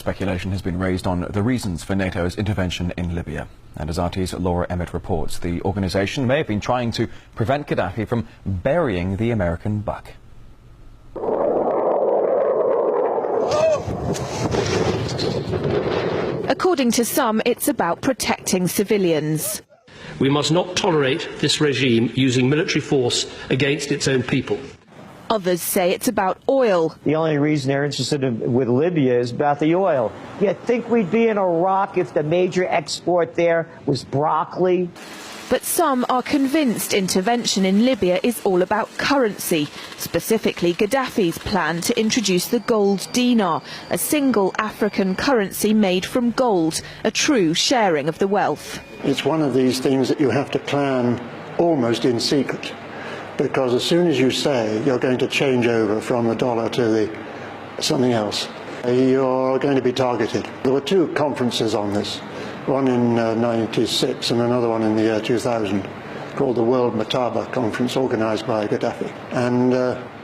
speculation has been raised on the reasons for NATO's intervention in Libya. And as RT's Laura Emmett reports, the organisation may have been trying to prevent Gaddafi from burying the American buck. According to some, it's about protecting civilians. We must not tolerate this regime using military force against its own people. Others say it's about oil. The only reason they're interested with Libya is about the oil. You'd think we'd be in Iraq if the major export there was broccoli. But some are convinced intervention in Libya is all about currency, specifically Gaddafi's plan to introduce the gold dinar, a single African currency made from gold, a true sharing of the wealth. It's one of these things that you have to plan almost in secret, because as soon as you say you're going to change over from the dollar to something else, you're going to be targeted. There were two conferences on this. One in '96 and another one in the year 2000, called the World Mataba Conference, organised by Gaddafi. And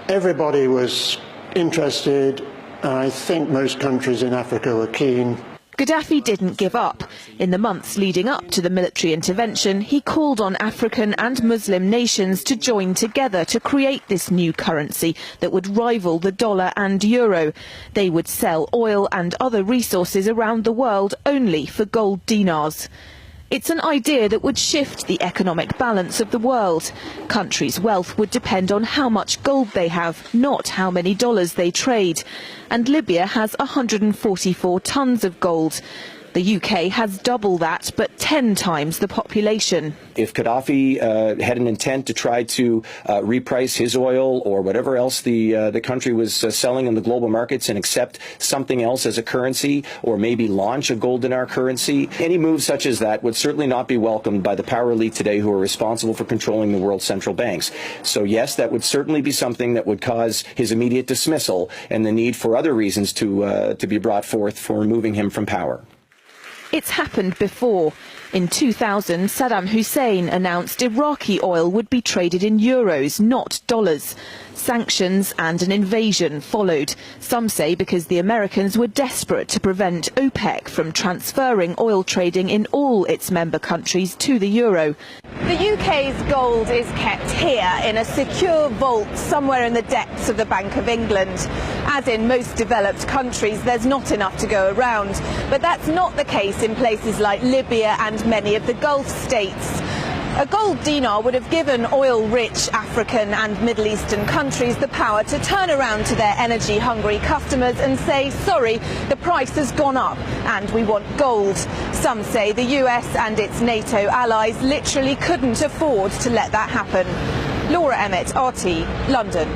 everybody was interested. I think most countries in Africa were keen. Gaddafi didn't give up. In the months leading up to the military intervention, he called on African and Muslim nations to join together to create this new currency that would rival the dollar and euro. They would sell oil and other resources around the world only for gold dinars. It's an idea that would shift the economic balance of the world. Countries' wealth would depend on how much gold they have, not how many dollars they trade. And Libya has 144 tons of gold. The UK has double that, but 10 times the population. If Gaddafi had an intent to try to reprice his oil or whatever else the country was selling in the global markets and accept something else as a currency, or maybe launch a gold dinar currency, any move such as that would certainly not be welcomed by the power elite today who are responsible for controlling the world's central banks. So yes, that would certainly be something that would cause his immediate dismissal and the need for other reasons to be brought forth for removing him from power. It's happened before. In 2000, Saddam Hussein announced Iraqi oil would be traded in euros, not dollars. Sanctions and an invasion followed. Some say because the Americans were desperate to prevent OPEC from transferring oil trading in all its member countries to the euro. The UK's gold is kept here in a secure vault somewhere in the depths of the Bank of England. As in most developed countries, there's not enough to go around. But that's not the case in places like Libya and many of the Gulf states. A gold dinar would have given oil-rich African and Middle Eastern countries the power to turn around to their energy-hungry customers and say, sorry, the price has gone up and we want gold. Some say the US and its NATO allies literally couldn't afford to let that happen. Laura Emmett, RT, London.